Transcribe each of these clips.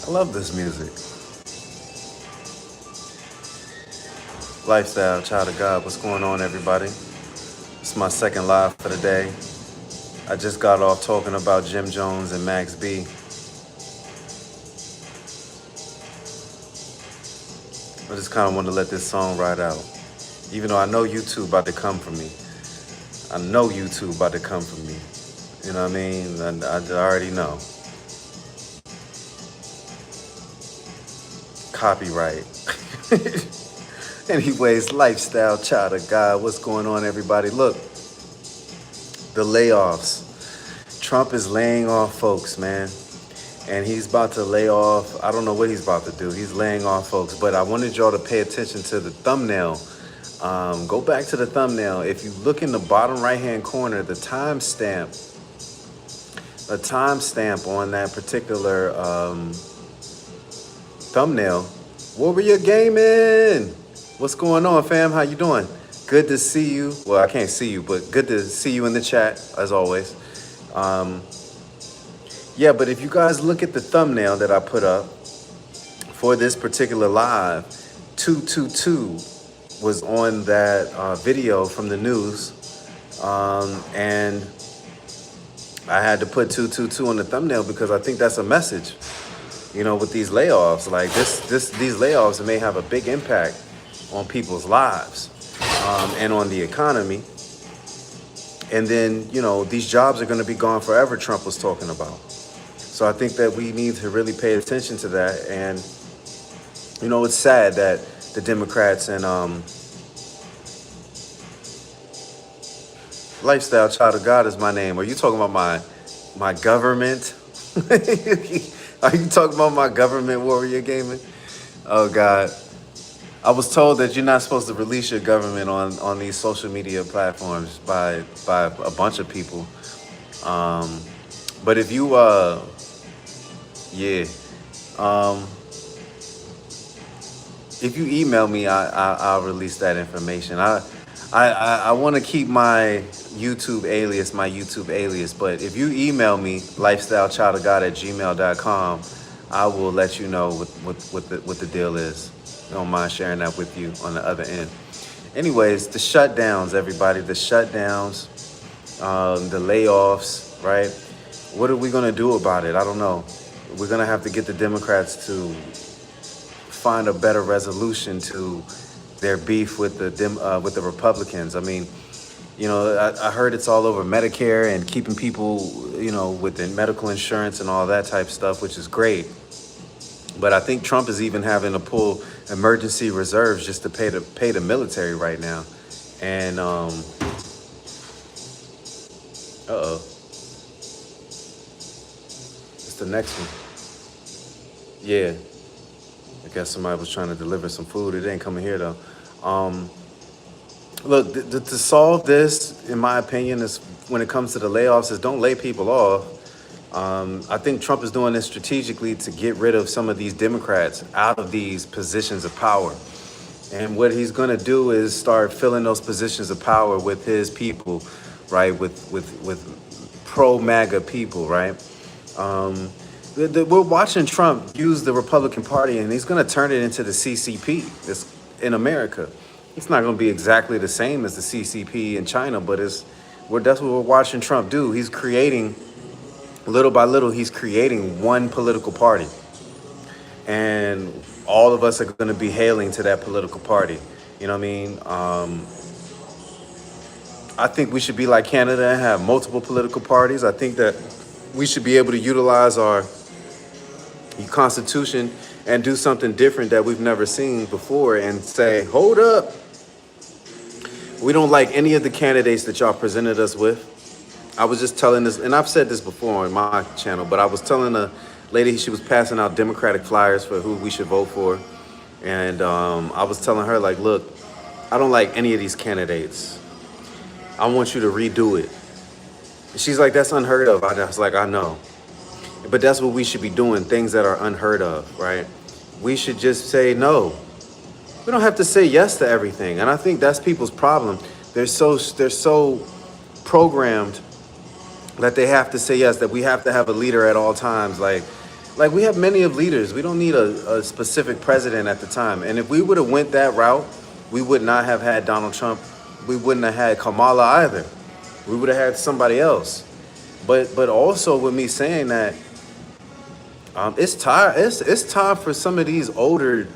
I love this music. Lifestyle, child of God. What's going on, everybody? It's my second live for the day. I just got off talking about Jim Jones and Max B. I just kind of want to let this song ride out. Even though I know YouTube about to come for me. I know YouTube about to come for me. You know what I mean? I already know. Copyright. Anyways, lifestyle, child of God. What's going on, everybody? Look, the layoffs. Trump is laying off folks, man. And he's about to lay off. I don't know what he's about to do. He's laying off folks. But I wanted y'all to pay attention to the thumbnail. Go back to the thumbnail. If you look in the bottom right-hand corner, the timestamp on that particular thumbnail. Warrior Gaming. What's going on, fam? How you doing? Good to see you. Well, I can't see you, but good to see you in the chat, as always. Yeah, but if you guys look at the thumbnail that I put up for this particular live, 222 was on that video from the news. And I had to put 222 on the thumbnail because I think that's a message. You know, with these layoffs, like these layoffs may have a big impact on people's lives and on the economy. And then, you know, these jobs are going to be gone forever, Trump was talking about. So I think that we need to really pay attention to that. And, you know, it's sad that the Democrats and Lifestyle Child of God is my name. Are you talking about my government? Are you talking about my government, Warrior Gaming? Oh, God. I was told that you're not supposed to release your government on these social media platforms by a bunch of people. But if you, if you email me, I'll release that information. I want to keep my YouTube alias, but if you email me, lifestylechildofgod@gmail.com, I will let you know what the deal is. I don't mind sharing that with you on the other end. Anyways, the shutdowns, everybody, the shutdowns, the layoffs, right? What are we going to do about it? I don't know. We're going to have to get the Democrats to find a better resolution to their beef with the Republicans. I mean, you know, I heard it's all over Medicare and keeping people, you know, with the medical insurance and all that type of stuff, which is great. But I think Trump is even having to pull emergency reserves just to pay the military right now. And it's the next one. Yeah. I guess somebody was trying to deliver some food. It ain't coming here though. Look, to solve this, in my opinion, is when it comes to the layoffs, is don't lay people off. I think Trump is doing this strategically to get rid of some of these Democrats out of these positions of power. And what he's going to do is start filling those positions of power with his people, right? With pro-MAGA people, right? We're watching Trump use the Republican Party, and he's going to turn it into the CCP in America. It's not going to be exactly the same as the CCP in China, but that's what we're watching Trump do. He's creating, little by little, he's creating one political party. And all of us are going to be hailing to that political party. You know what I mean? I think we should be like Canada and have multiple political parties. I think that we should be able to utilize our Constitution and do something different that we've never seen before and say, hold up. We don't like any of the candidates that y'all presented us with. I was just telling this, and I've said this before on my channel, but I was telling a lady, she was passing out Democratic flyers for who we should vote for. And I was telling her, like, look, I don't like any of these candidates. I want you to redo it. And she's like, that's unheard of. I was like, I know. But that's what we should be doing, things that are unheard of, right? We should just say no. We don't have to say yes to everything. And I think that's people's problem. They're so programmed that they have to say yes, that we have to have a leader at all times. Like, Like we have many of leaders. We don't need a specific president at the time. And if we would have went that route, we would not have had Donald Trump. We wouldn't have had Kamala either. We would have had somebody else. But also with me saying that, it's time. It's time for some of these older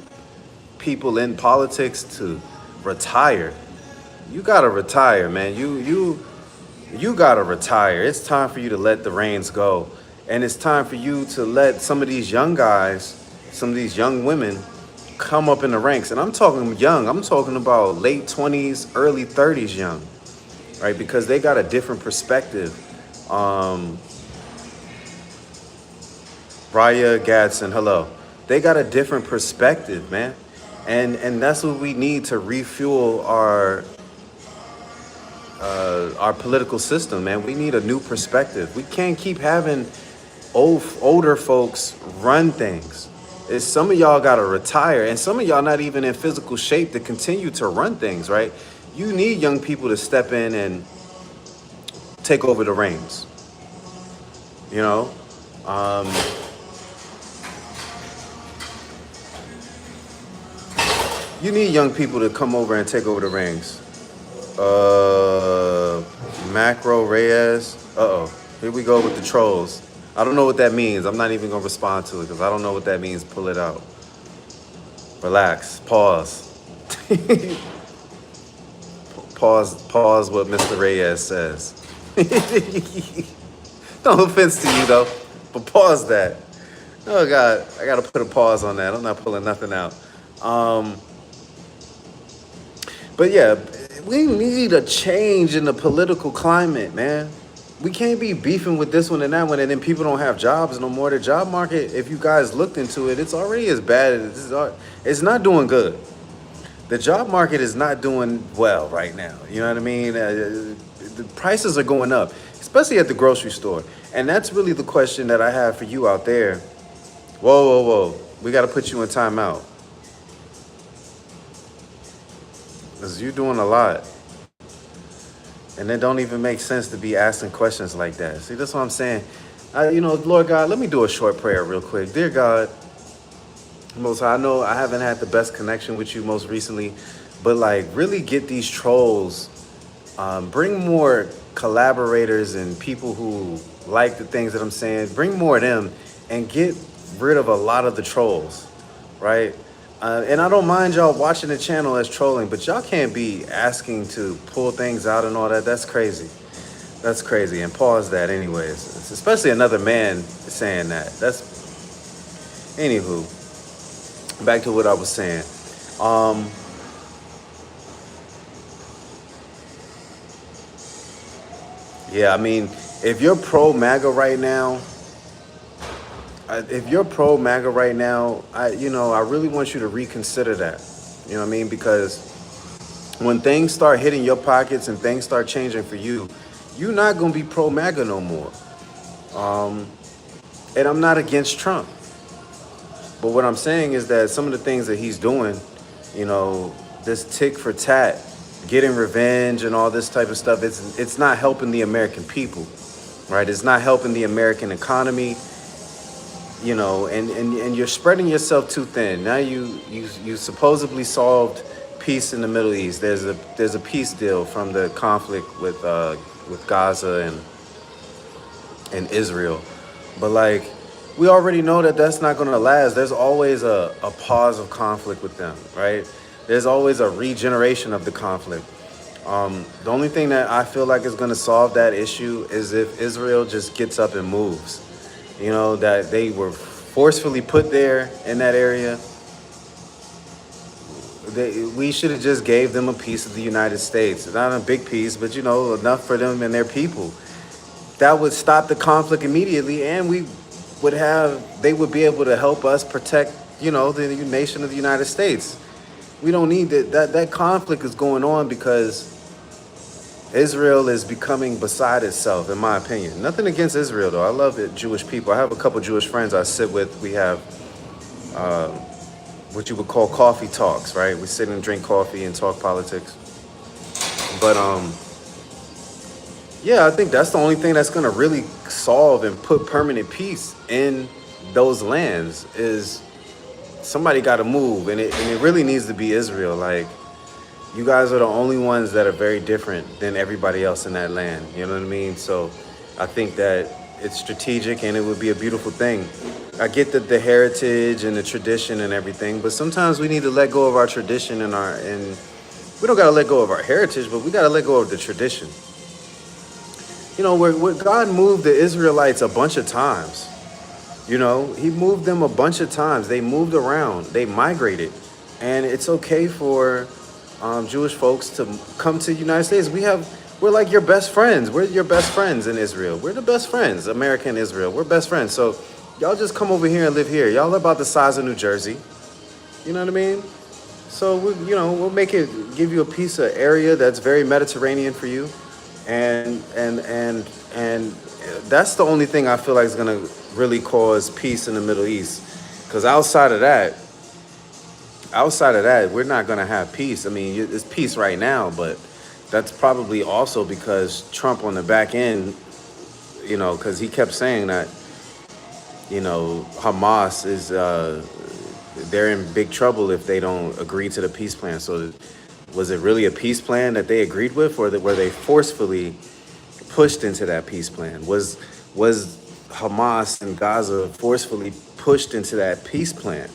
people in politics to retire. You gotta retire, man. You gotta retire. It's time for you to let the reins go, and it's time for you to let some of these young guys, some of these young women, come up in the ranks. And I'm talking young. I'm talking about late 20s, early 30s, young, right? Because they got a different perspective. Um, Raya Gadsden, hello. They got a different perspective, man, and that's what we need to refuel our political system, man. We need a new perspective. We can't keep having older folks run things. It's, some of y'all gotta retire, and some of y'all not even in physical shape to continue to run things, right? You need young people to step in and take over the reins. You know, um, you need young people to come over and take over the reins. Macro Reyes. Here we go with the trolls. I don't know what that means. I'm not even gonna respond to it because I don't know what that means. Pull it out. Relax. Pause. Pause what Mr. Reyes says. No offense to you though, but pause that. Oh God, I gotta put a pause on that. I'm not pulling nothing out. Um, but yeah, we need a change in the political climate, man. We can't be beefing with this one and that one, and then people don't have jobs no more. The job market, if you guys looked into it, it's already as bad as it's not doing good. The job market is not doing well right now. You know what I mean? The prices are going up, especially at the grocery store. And that's really the question that I have for you out there. Whoa, whoa, whoa. We got to put you in timeout because you're doing a lot. And it don't even make sense to be asking questions like that. See, that's what I'm saying. Lord God, let me do a short prayer real quick. Dear God, Most High, I know I haven't had the best connection with you most recently, but like really get these trolls, bring more collaborators and people who like the things that I'm saying. Bring more of them and get rid of a lot of the trolls, right? And I don't mind y'all watching the channel as trolling, but y'all can't be asking to pull things out and all that. That's crazy. That's crazy. And pause that anyways. It's especially another man saying that. That's, anywho, back to what I was saying. Um, yeah, I mean, if you're pro MAGA right now, I really want you to reconsider that. You know what I mean? Because when things start hitting your pockets and things start changing for you, you're not going to be pro MAGA no more. And I'm not against Trump. But what I'm saying is that some of the things that he's doing, this tick for tat, getting revenge and all this type of stuff, it's not helping the American people, right? It's not helping the American economy, and you're spreading yourself too thin. Now you supposedly solved peace in the Middle East. There's a peace deal from the conflict with Gaza and Israel, but like we already know that that's not going to last. There's always a pause of conflict with them, right? There's always a regeneration of the conflict. The only thing that I feel like is going to solve that issue is if Israel just gets up and moves. That they were forcefully put there in that area. We should have just gave them a piece of the United States. Not a big piece, but enough for them and their people. That would stop the conflict immediately, and they would be able to help us protect, the nation of the United States. We don't need that conflict is going on because Israel is becoming beside itself, in my opinion. Nothing against Israel, though. I love it, Jewish people. I have a couple Jewish friends I sit with. We have what you would call coffee talks, right? We sit and drink coffee and talk politics. But yeah, I think that's the only thing that's going to really solve and put permanent peace in those lands is somebody got to move, and it really needs to be Israel. Like, you guys are the only ones that are very different than everybody else in that land. You know what I mean? So I think that it's strategic and it would be a beautiful thing. I get the heritage and the tradition and everything, but sometimes we need to let go of our tradition and we don't got to let go of our heritage, but we got to let go of the tradition. You know, where God moved the Israelites a bunch of times. You know, he moved them a bunch of times. They moved around. They migrated. And it's okay for Jewish folks to come to the United States. We're like your best friends. We're your best friends in Israel. We're the best friends, America and Israel. We're best friends. So y'all just come over here and live here. Y'all are about the size of New Jersey. You know what I mean? So we'll give you a piece of area that's very Mediterranean for you, and that's the only thing I feel like is gonna really cause peace in the Middle East. Because outside of that, we're not gonna have peace. I mean, it's peace right now, but that's probably also because Trump on the back end, because he kept saying that, Hamas is they're in big trouble if they don't agree to the peace plan. So was it really a peace plan that they agreed with, or were they forcefully pushed into that peace plan? Was Hamas and Gaza forcefully pushed into that peace plan?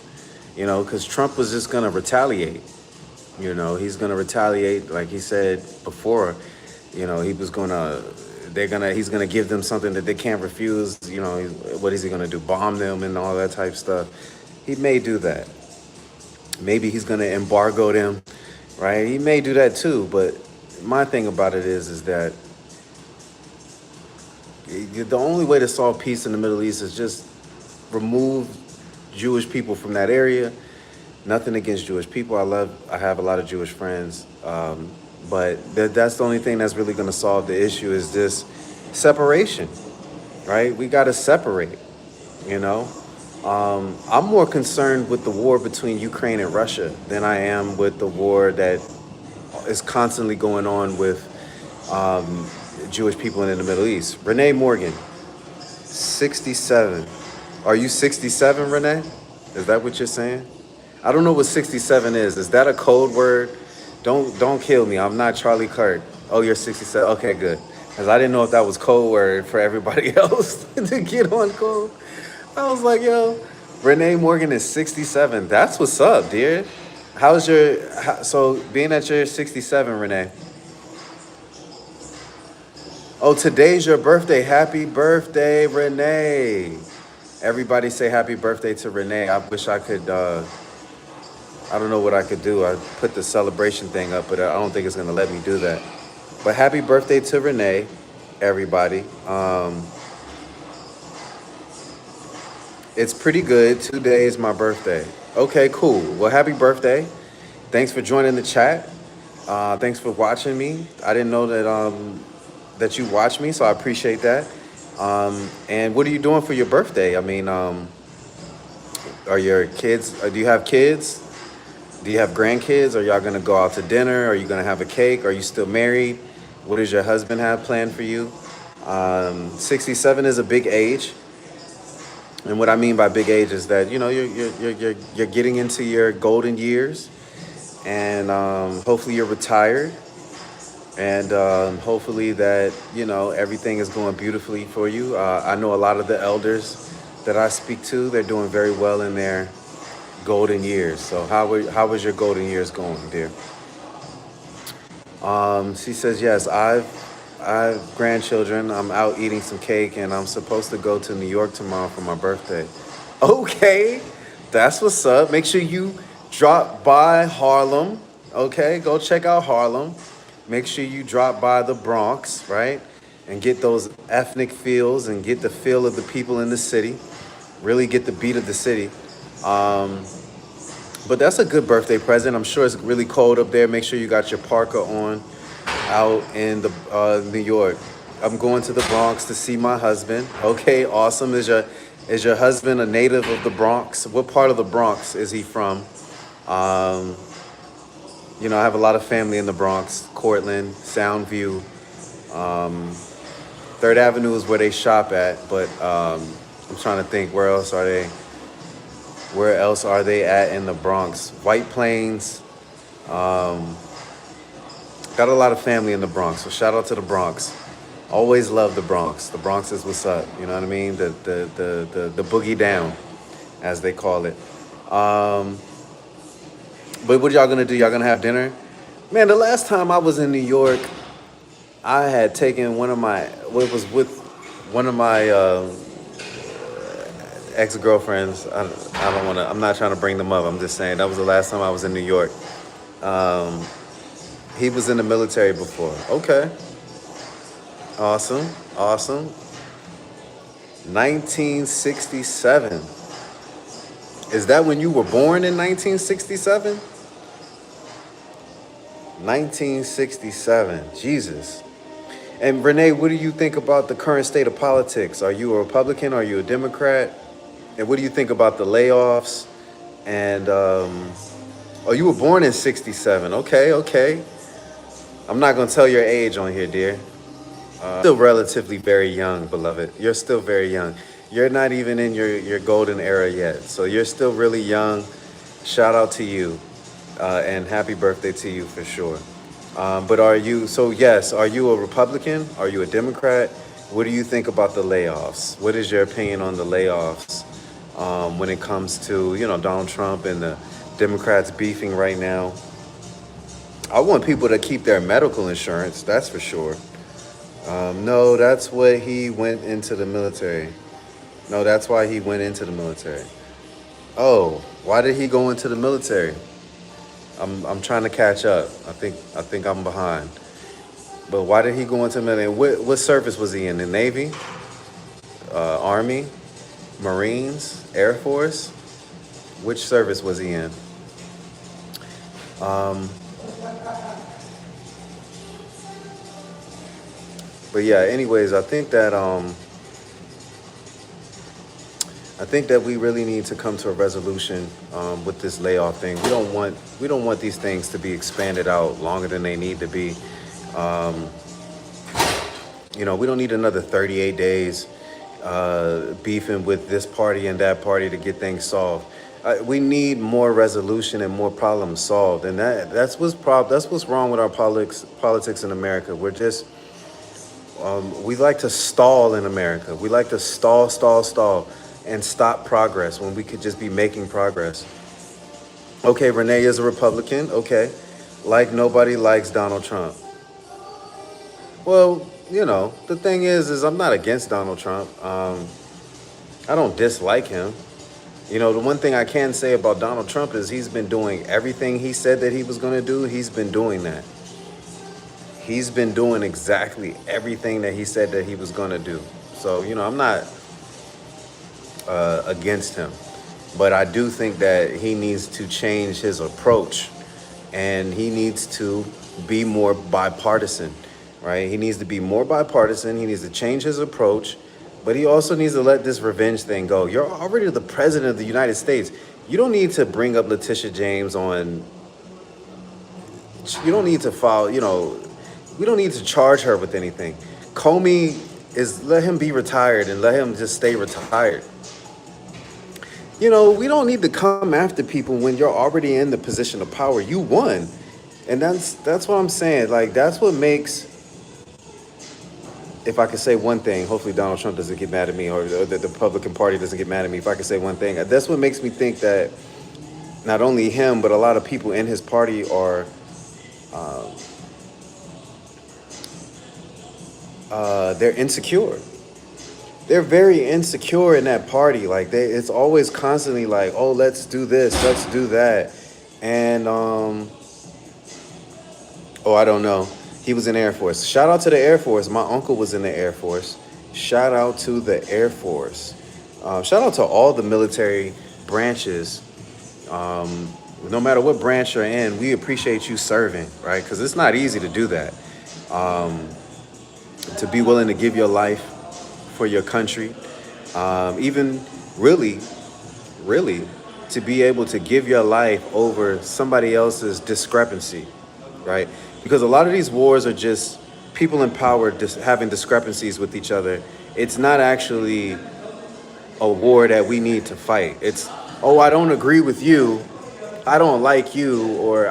Because Trump was just going to retaliate. He's going to retaliate, like he said before. He was he's going to give them something that they can't refuse. What is he going to do? Bomb them and all that type stuff. He may do that. Maybe he's going to embargo them, right? He may do that too. But my thing about it is that the only way to solve peace in the Middle East is just remove Jewish people from that area. Nothing against Jewish people. I have a lot of Jewish friends. But that's the only thing that's really going to solve the issue is this separation, right? We got to separate, I'm more concerned with the war between Ukraine and Russia than I am with the war that is constantly going on with Jewish people in the Middle East. Renee Morgan, 67. Are you 67, Renee? Is that what you're saying? I don't know what 67 is. Is that a code word? Don't kill me. I'm not Charlie Kirk. Oh, you're 67. Okay, good. Because I didn't know if that was code word for everybody else to get on code. I was like, yo, Renee Morgan is 67. That's what's up, dear. So being that you're 67, Renee. Oh, today's your birthday. Happy birthday, Renee. Everybody say happy birthday to Renee. I wish I could, I don't know what I could do. I put the celebration thing up, but I don't think it's going to let me do that. But happy birthday to Renee, everybody. It's pretty good. Today is my birthday. Okay, cool. Well, happy birthday. Thanks for joining the chat. Thanks for watching me. I didn't know that you watched me, so I appreciate that. And what are you doing for your birthday? I mean, are your kids, do you have kids? Do you have grandkids? Are y'all going to go out to dinner? Are you going to have a cake? Are you still married? What does your husband have planned for you? 67 is a big age. And what I mean by big age is that, you're getting into your golden years, and hopefully you're retired, and hopefully that, everything is going beautifully for you. I know a lot of the elders that I speak to, they're doing very well in their golden years. So how was your golden years going, dear? She says, yes, I have grandchildren. I'm out eating some cake, and I'm supposed to go to New York tomorrow for my birthday. Okay, that's what's up. Make sure you drop by Harlem. Okay, go check out Harlem. Make sure you drop by the Bronx, right? And get those ethnic feels and get the feel of the people in the city. Really get the beat of the city. But that's a good birthday present. I'm sure it's really cold up there. Make sure you got your parka on out in the New York. I'm going to the Bronx to see my husband. Okay, awesome. Is your husband a native of the Bronx? What part of the Bronx is he from? I have a lot of family in the Bronx, Cortland, Soundview. 3rd Avenue is where they shop at, but I'm trying to think, where else are they? Where else are they at in the Bronx? White Plains. Um, got a lot of family in the Bronx, so shout out to the Bronx. Always love the Bronx. The Bronx is what's up. You know what I mean? The boogie down, as they call it. Um, but what y'all gonna do? Y'all gonna have dinner? Man, the last time I was in New York, I had taken one of my, what was with one of my ex girlfriends. I don't want to. I'm not trying to bring them up. I'm just saying that was the last time I was in New York. Um, he was in the military before. Okay, awesome, awesome. 1967. Is that when you were born in 1967? 1967. Jesus. And Renee, what do you think about the current state of politics? Are you a Republican? Are you a Democrat? And what do you think about the layoffs? And oh, you were born in '67. Okay, okay. I'm not gonna tell your age on here, dear. Still relatively very young, beloved. You're still very young. You're not even in your golden era yet, so you're still really young. Shout out to you, and happy birthday to you for sure. But are you, so yes, are you a Republican? Are you a Democrat? What do you think about the layoffs? What is your opinion on the layoffs when it comes to, Donald Trump and the Democrats beefing right now? I want people to keep their medical insurance, that's for sure. No, that's what he went into the military. No, that's why he went into the military. Oh, why did he go into the military? I'm trying to catch up. I think I'm behind. But why did he go into the military? What service was he in? The Navy, Army, Marines, Air Force? Which service was he in? Um, but yeah. Anyways, I think that we really need to come to a resolution with this layoff thing. We don't want these things to be expanded out longer than they need to be. Um, we don't need another 38 days beefing with this party and that party to get things solved. We need more resolution and more problems solved, and that's what's wrong with our politics in America. We like to stall in America. We like to stall, stall, stall, and stop progress when we could just be making progress. Okay, Renee is a Republican. Okay, like nobody likes Donald Trump. Well, the thing is I'm not against Donald Trump. I don't dislike him. The one thing I can say about Donald Trump is he's been doing everything he said that he was going to do. He's been doing that. He's been doing exactly everything that he said that he was going to do. So, I'm not against him. But I do think that he needs to change his approach, and he needs to be more bipartisan, right? He needs to be more bipartisan. He needs to change his approach, but he also needs to let this revenge thing go. You're already the president of the United States. You don't need to bring up Letitia James on, you don't need to file, we don't need to charge her with anything. Comey let him be retired and let him just stay retired. We don't need to come after people when you're already in the position of power. You won. And that's what I'm saying. Like, that's what makes, if I could say one thing, hopefully Donald Trump doesn't get mad at me, or the Republican Party doesn't get mad at me. If I could say one thing, that's what makes me think that not only him, but a lot of people in his party are, they're insecure. They're very insecure in that party. Like, it's always constantly like, oh, let's do this, let's do that. And, oh, I don't know. He was in the Air Force. Shout out to the Air Force. My uncle was in the Air Force. Shout out to the Air Force. Shout out to all the military branches. No matter what branch you're in, we appreciate you serving, right? Because it's not easy to do that. To be willing to give your life for your country. Even really, really, to be able to give your life over somebody else's discrepancy, right? Because a lot of these wars are just people in power having discrepancies with each other. It's not actually a war that we need to fight. It's, oh, I don't agree with you, I don't like you, or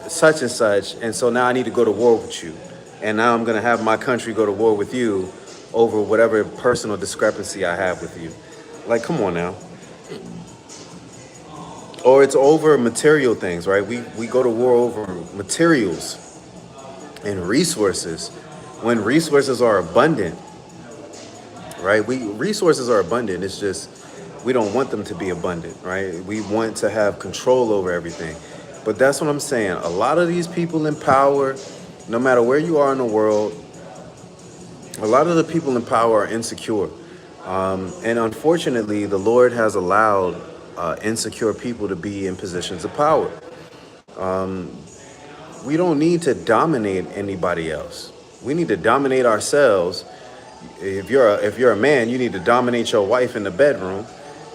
such and such, and so now I need to go to war with you, and now I'm gonna have my country go to war with you over whatever personal discrepancy I have with you. Like, come on now. Or it's over material things, right? We go to war over materials and resources when resources are abundant, right? Resources are abundant. It's just we don't want them to be abundant, right? We want to have control over everything. But that's what I'm saying. A lot of these people in power, no matter where you are in the world, a lot of the people in power are insecure. And unfortunately, the Lord has allowed insecure people to be in positions of power. We don't need to dominate anybody else. We need to dominate ourselves. If you're a man, you need to dominate your wife in the bedroom.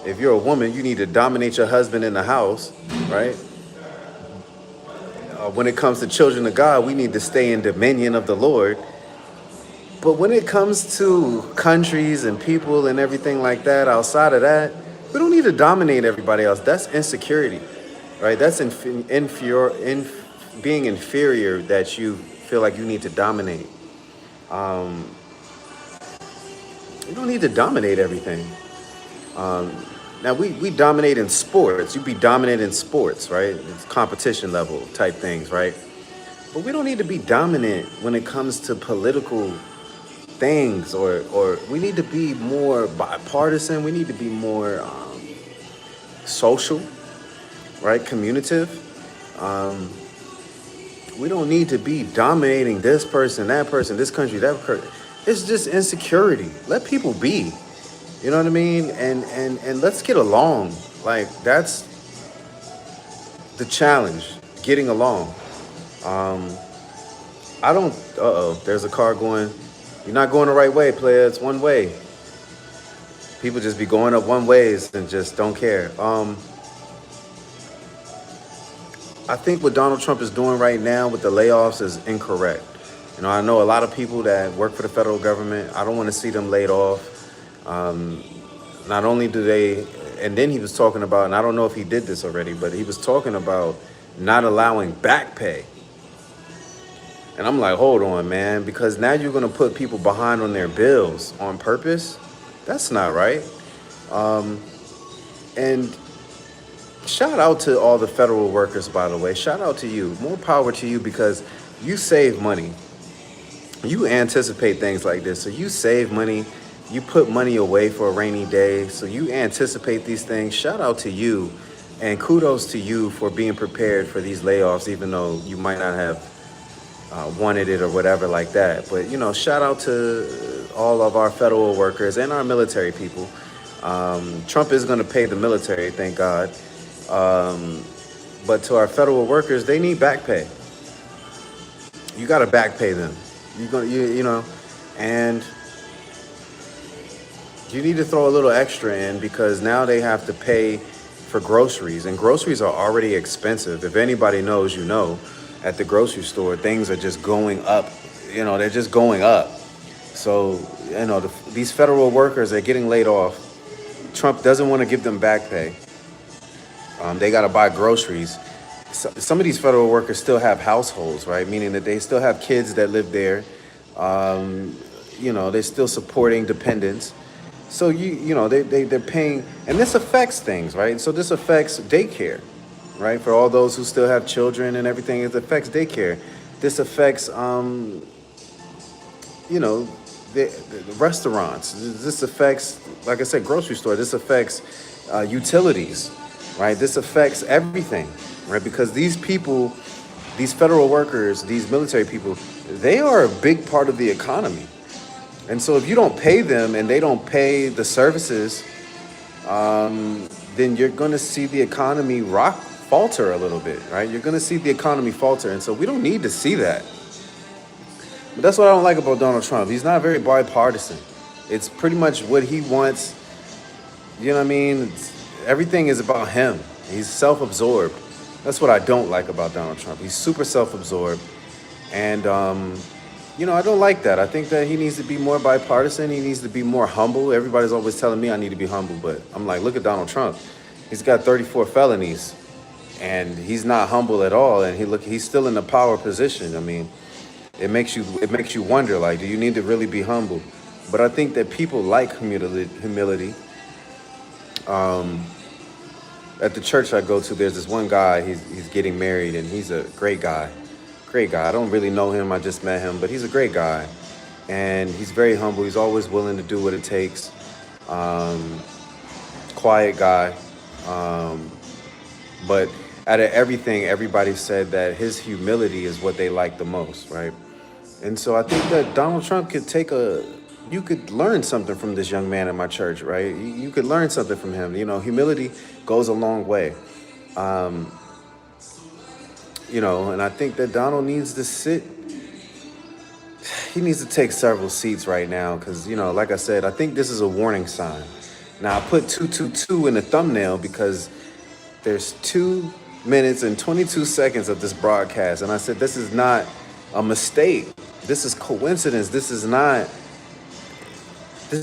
If you're a woman, you need to dominate your husband in the house, right? When it comes to children of God, we need to stay in dominion of the Lord. But when it comes to countries and people and everything like that, outside of that, we don't need to dominate everybody else. That's insecurity, right? That's being inferior, that you feel like you need to dominate. You don't need to dominate everything. Now, we dominate in sports. You be dominant in sports, right? It's competition level type things, right? But we don't need to be dominant when it comes to political things, or we need to be more bipartisan. We need to be more social, right? Communicative. We don't need to be dominating this person, that person, this country, that person. It's just insecurity. Let people be. You know what I mean? And let's get along. Like, that's the challenge, getting along. I don't, there's a car going. You're not going the right way, player. It's one way. People just be going up one ways and just don't care. I think what Donald Trump is doing right now with the layoffs is incorrect. I know a lot of people that work for the federal government. I don't want to see them laid off. Not only do they, and then he was talking about, and I don't know if he did this already, but he was talking about not allowing back pay. And I'm like, hold on, man, because now you're going to put people behind on their bills on purpose. That's not right. And shout out to all the federal workers, by the way. Shout out to you. More power to you, because you save money. You anticipate things like this. So you save money. You put money away for a rainy day. So you anticipate these things. Shout out to you. And kudos to you for being prepared for these layoffs, even though you might not have wanted it or whatever like that. But, shout out to all of our federal workers and our military people. Trump is going to pay the military, thank God. But to our federal workers, they need back pay. You got to back pay them. And you need to throw a little extra in, because now they have to pay for groceries, and groceries are already expensive. If anybody knows, at the grocery store, things are just going up. They're just going up. So, these federal workers are getting laid off. Trump doesn't want to give them back pay. They got to buy groceries. Some of these federal workers still have households, right? Meaning that they still have kids that live there. They're still supporting dependents. So, they're paying, and this affects things, right? So this affects daycare, right? For all those who still have children and everything, it affects daycare. This affects, the restaurants. This affects, like I said, grocery store. This affects utilities, right? This affects everything, right? Because these people, these federal workers, these military people, they are a big part of the economy. And so if you don't pay them and they don't pay the services, then you're going to see the economy falter a little bit, right? You're going to see the economy falter. And so we don't need to see that. But that's what I don't like about Donald Trump. He's not very bipartisan. It's pretty much what he wants. You know what I mean? Everything is about him. He's self-absorbed. That's what I don't like about Donald Trump. He's super self-absorbed. And I don't like that. I think that he needs to be more bipartisan. He needs to be more humble. Everybody's always telling me I need to be humble, but I'm like, look at Donald Trump. He's got 34 felonies, and he's not humble at all. And he's still in a power position. I mean, it makes you wonder, like, do you need to really be humble? But I think that people like humility. At the church I go to, there's this one guy. He's getting married, and he's a great guy. Great guy. I don't really know him. I just met him, but he's a great guy, and he's very humble. He's always willing to do what it takes. Um, Quiet guy, but out of everything, everybody said that his humility is what they like the most, right? And so I think that Donald Trump you could learn something from this young man in my church, right? You could learn something from him. Humility goes a long way. Um, and I think that Donald needs to he needs to take several seats right now because, like I said, I think this is a warning sign. Now, I put 222 in the thumbnail because there's 2 minutes and 22 seconds of this broadcast. And I said, this is not a mistake. This is coincidence. This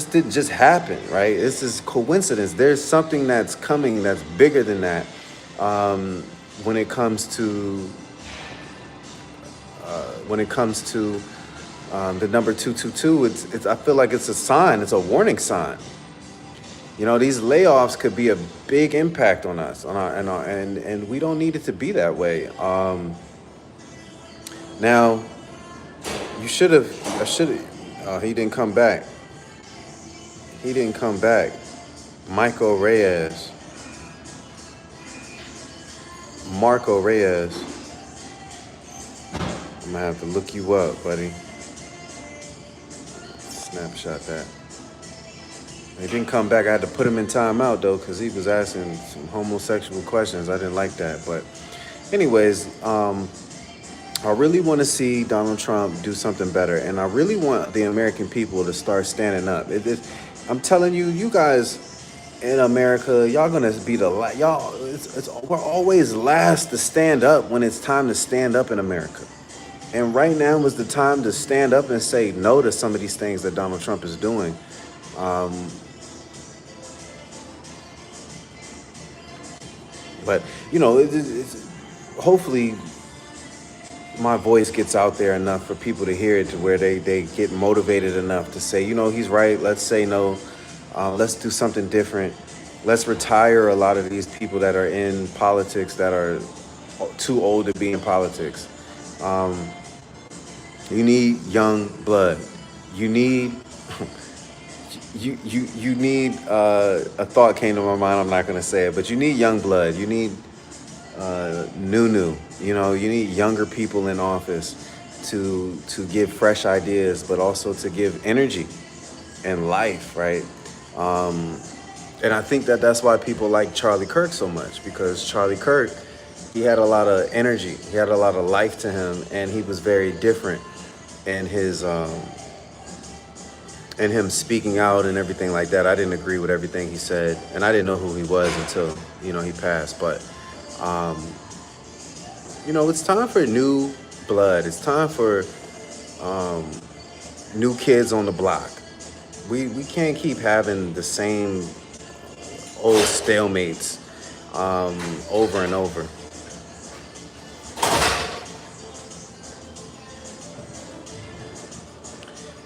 didn't just happen, right? This is coincidence. There's something that's coming that's bigger than that. When it comes to the number 222, I feel like it's a sign. It's a warning sign. These layoffs could be a big impact on us, and we don't need it to be that way. Now, I should have. He didn't come back. Michael Reyes. Marco Reyes. I'm gonna have to look you up, buddy. Snapshot that. He didn't come back. I had to put him in timeout though, because he was asking some homosexual questions. I didn't like that. But anyways, I really want to see Donald Trump do something better, and I really want the American people to start standing up. I'm telling you, you guys in America, y'all gonna be we're always last to stand up when it's time to stand up in America. And right now was the time to stand up and say no to some of these things that Donald Trump is doing. But hopefully my voice gets out there enough for people to hear it, to where they get motivated enough to say, he's right. Let's say no. Let's do something different. Let's retire a lot of these people that are in politics that are too old to be in politics. You need young blood. You need you need a thought came to my mind. I'm not going to say it, but you need young blood. You need new. You need younger people in office to give fresh ideas, but also to give energy and life, right? And I think that that's why people like Charlie Kirk so much, because Charlie Kirk, he had a lot of energy, he had a lot of life to him, and he was very different in his and him speaking out and everything like that. I didn't agree with everything he said, and I didn't know who he was until he passed. But it's time for new blood. It's time for new kids on the block. We can't keep having the same old stalemates over and over.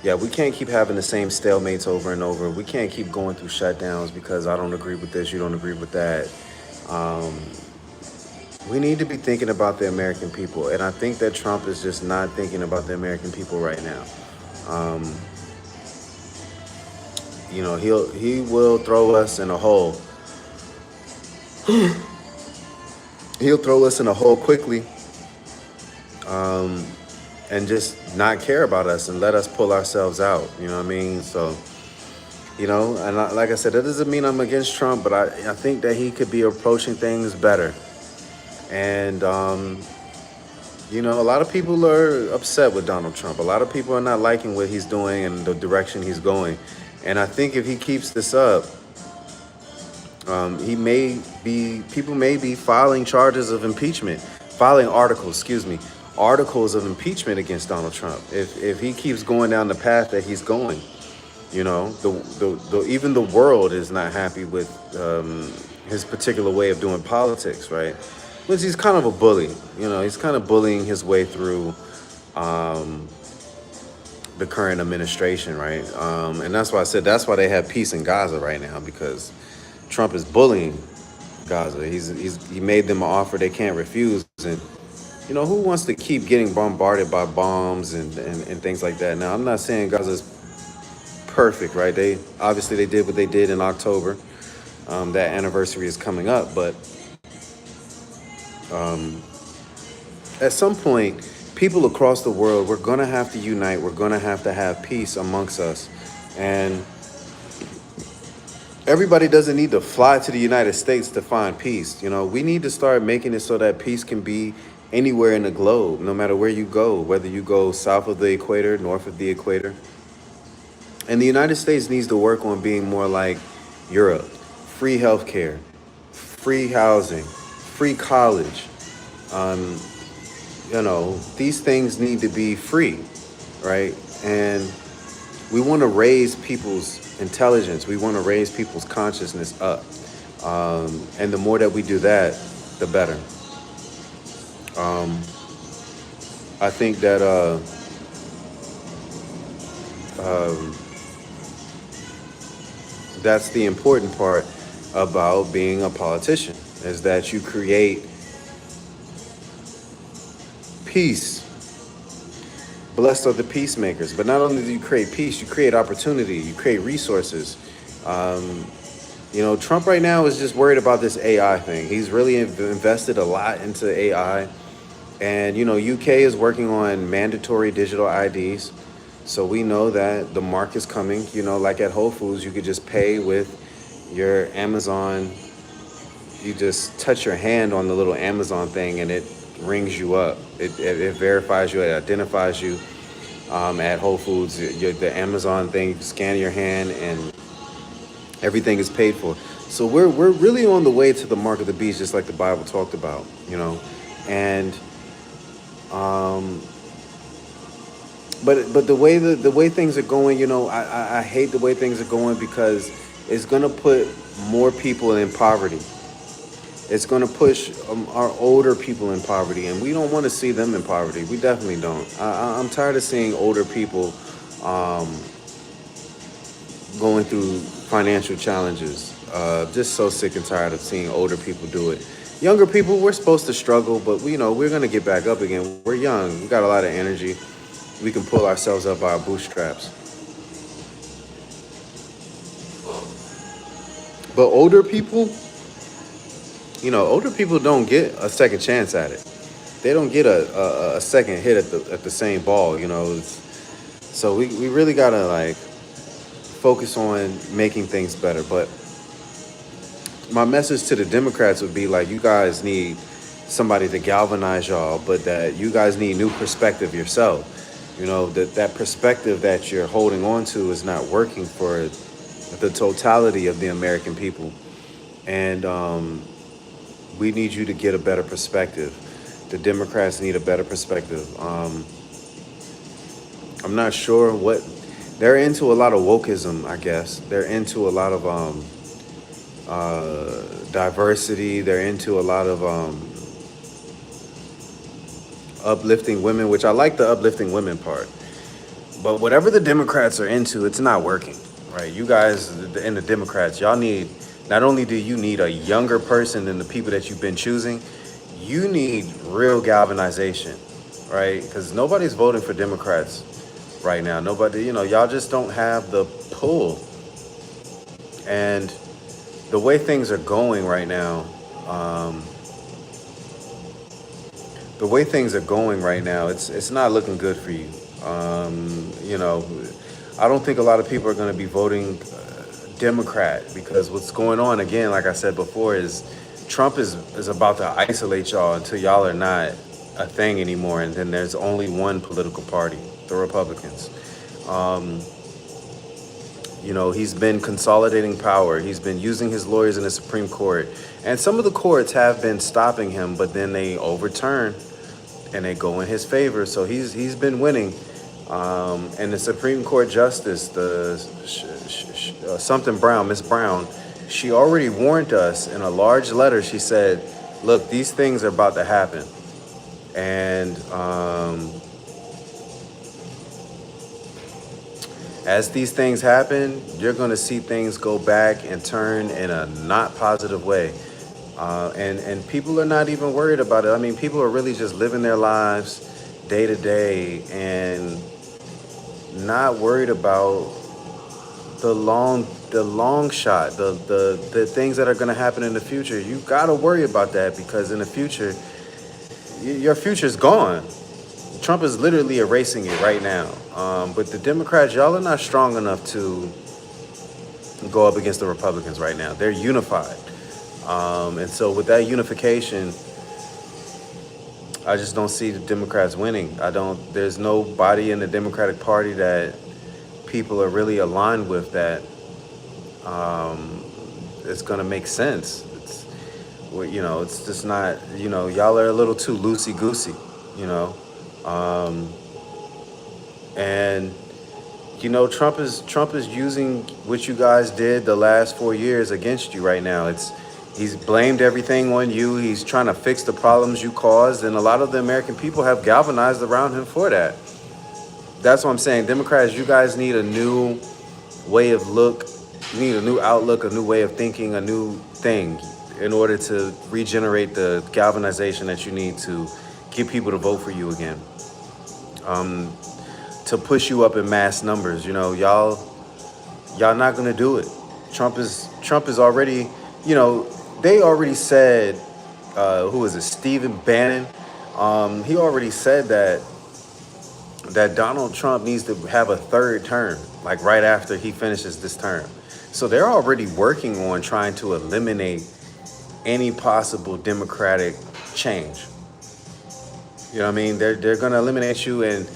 Yeah, we can't keep having the same stalemates over and over. We can't keep going through shutdowns because I don't agree with this, you don't agree with that. We need to be thinking about the American people, and I think that Trump is just not thinking about the American people right now. He will throw us in a hole. He'll throw us in a hole quickly, and just not care about us and let us pull ourselves out. You know what I mean? So, like I said, that doesn't mean I'm against Trump, but I think that he could be approaching things better. And, a lot of people are upset with Donald Trump. A lot of people are not liking what he's doing and the direction he's going. And I think if he keeps this up, people may be filing charges of impeachment, filing articles articles of impeachment against Donald Trump if he keeps going down the path that he's going. You know, even the world is not happy with his particular way of doing politics, right? Because he's kind of a bully. You know, he's kind of bullying his way through the current administration, right? And that's why I said that's why they have peace in Gaza right now, because Trump is bullying Gaza. He made them an offer they can't refuse, and you know, who wants to keep getting bombarded by bombs and things like that? Now, I'm not saying Gaza's perfect, right? They did what they did in October. That anniversary is coming up, but at some point, people across the world, we're gonna have to unite. We're gonna have to have peace amongst us, and everybody doesn't need to fly to the United States to find peace. You know, we need to start making it so that peace can be anywhere in the globe, no matter where you go, whether you go south of the equator, north of the equator. And the United States needs to work on being more like Europe. Free healthcare, free housing, free college. You know, these things need to be free, right? And we want to raise people's intelligence. We want to raise people's consciousness up. And the more that we do that, the better. I think that that's the important part about being a politician, is that you create peace. Blessed are the peacemakers. But not only do you create peace, you create opportunity, you create resources. You know, Trump right now is just worried about this AI thing. He's really invested a lot into AI. And, you know, UK is working on mandatory digital IDs. So we know that the mark is coming. You know, like at Whole Foods, you could just pay with your Amazon. You just touch your hand on the little Amazon thing and it rings you up. It verifies you, it identifies you at Whole Foods. The Amazon thing, you scan your hand and everything is paid for. So we're really on the way to the mark of the beast, just like the Bible talked about, you know. And but the way things are going, you know, I hate the way things are going, because it's gonna put more people in poverty. It's going to push our older people in poverty, and we don't want to see them in poverty. We definitely don't. I'm tired of seeing older people going through financial challenges. Just so sick and tired of seeing older people do it. Younger people, we're supposed to struggle, but you know, we're going to get back up again. We're young. We got a lot of energy. We can pull ourselves up by our bootstraps. But older people, you know, older people don't get a second chance at it. They don't get a second hit at the same ball, you know. So we really gotta like focus on making things better. But my message to the Democrats would be like, you guys need somebody to galvanize y'all, but that you guys need new perspective yourself. You know, that perspective that you're holding on to is not working for the totality of the American people. And we need you to get a better perspective. The Democrats need a better perspective. I'm not sure what they're into. A lot of wokeism, I guess. They're into a lot of diversity. They're into a lot of uplifting women, which I like the uplifting women part. But whatever the Democrats are into, it's not working, right? You guys and the Democrats, y'all need. Not only do you need a younger person than the people that you've been choosing, you need real galvanization, right? Because nobody's voting for Democrats right now. Nobody, you know, y'all just don't have the pull. And the way things are going right now, it's not looking good for you. You know, I don't think a lot of people are going to be voting Democrat, because what's going on, again, like I said before, is Trump is about to isolate y'all until y'all are not a thing anymore, and then there's only one political party, the Republicans. You know, he's been consolidating power. He's been using his lawyers in the Supreme Court, and some of the courts have been stopping him, but then they overturn and they go in his favor. So he's been winning. And the Supreme Court Justice, the something Brown, Miss Brown, she already warned us in a large letter. She said, "Look, these things are about to happen, and as these things happen, you're going to see things go back and turn in a not positive way." And people are not even worried about it. I mean, people are really just living their lives day to day and not worried about the long shot, the things that are going to happen in the future. You got to worry about that because in the future, your future's gone. Trump is literally erasing it right now. But the Democrats, y'all are not strong enough to go up against the Republicans right now. They're unified. And so with that unification, I just don't see the Democrats winning. There's nobody in the Democratic Party that people are really aligned with that it's going to make sense. It's just not, y'all are a little too loosey-goosey, you know. And Trump is using what you guys did the last 4 years against you right now. He's blamed everything on you. He's trying to fix the problems you caused, and a lot of the American people have galvanized around him for that. That's what I'm saying. Democrats, you guys need a new way of look. You need a new outlook, a new way of thinking, a new thing in order to regenerate the galvanization that you need to get people to vote for you again. To push you up in mass numbers. Y'all not gonna do it. Trump is already, they already said, who is it, Stephen Bannon? He already said that Donald Trump needs to have a third term, like right after he finishes this term. So they're already working on trying to eliminate any possible Democratic change. You know what I mean? They're going to eliminate you, and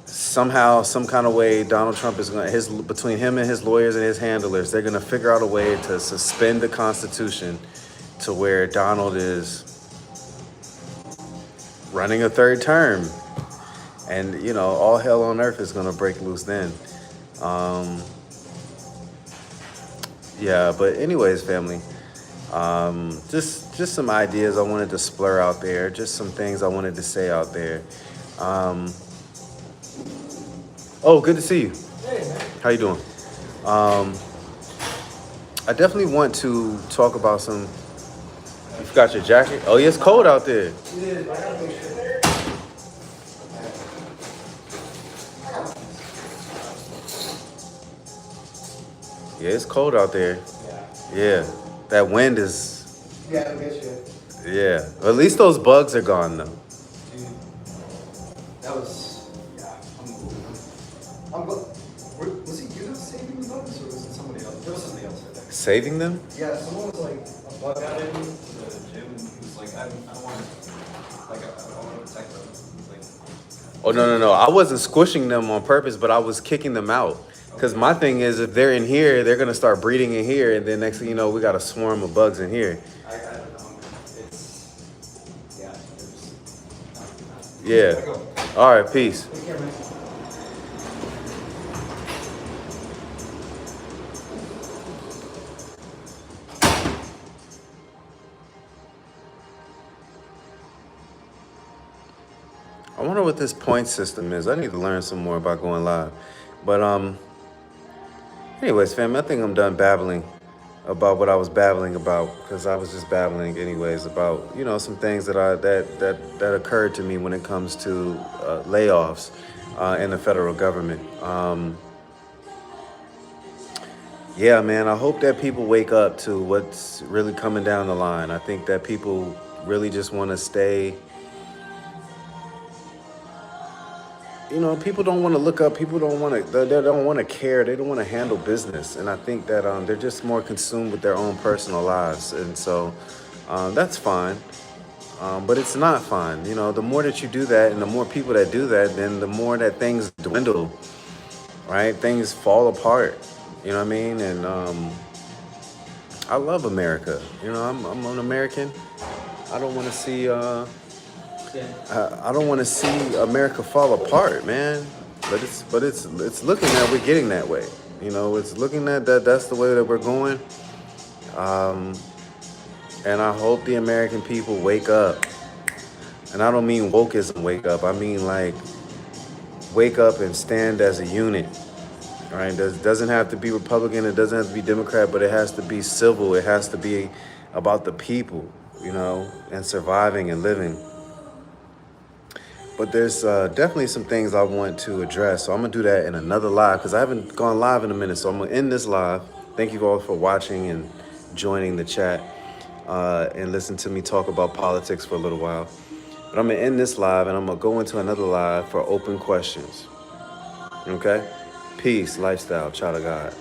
somehow, some kind of way, Donald Trump is going to, between him and his lawyers and his handlers, they're going to figure out a way to suspend the Constitution to where Donald is running a third term. And, all hell on earth is going to break loose then. Yeah, but anyways, family, just some ideas I wanted to splur out there. Just some things I wanted to say out there. Oh, good to see you. Hey, man. How you doing? I definitely want to talk about some. You forgot your jacket? Oh, yeah, it's cold out there. It is. I gotta make sure. Yeah, it's cold out there. Yeah, that wind is. Yeah, I'll get you. Yeah, at least those bugs are gone though. Dude, that was. Yeah, I'm glad. Was it you that was saving the bugs, or was it somebody else? There was somebody else, I think. Saving them? Yeah, someone was like a bug out in the gym, and he was like, I don't want to, like, I want to protect them. He's like, Oh no! I wasn't squishing them on purpose, but I was kicking them out. Because my thing is, if they're in here, they're gonna start breeding in here, and then next thing you know, we got a swarm of bugs in here. I don't know. It's. Yeah. Yeah. Go. All right. Peace. Take care, man. I wonder what this point system is. I need to learn some more about going live. But anyways, fam, I think I'm done babbling about what I was babbling about, because I was just babbling anyways about some things that occurred to me when it comes to layoffs in the federal government. Yeah, man, I hope that people wake up to what's really coming down the line. I think that people really just want to stay. People don't want to look up. People don't want to. They don't want to care. They don't want to handle business. And I think that they're just more consumed with their own personal lives. And so that's fine. But it's not fine. The more that you do that, and the more people that do that, then the more that things dwindle. Right? Things fall apart. You know what I mean? And I love America. I'm an American. I don't want to see. I don't want to see America fall apart, man. But it's looking that we're getting that way. You know, it's looking at that's the way that we're going. And I hope the American people wake up. And I don't mean wokeism wake up. I mean like wake up and stand as a unit. All right, doesn't have to be Republican. It doesn't have to be Democrat, but it has to be civil. It has to be about the people, you know, and surviving and living. But there's definitely some things I want to address. So I'm going to do that in another live because I haven't gone live in a minute. So I'm going to end this live. Thank you all for watching and joining the chat and listen to me talk about politics for a little while. But I'm going to end this live and I'm going to go into another live for open questions. Okay? Peace, lifestyle, child of God.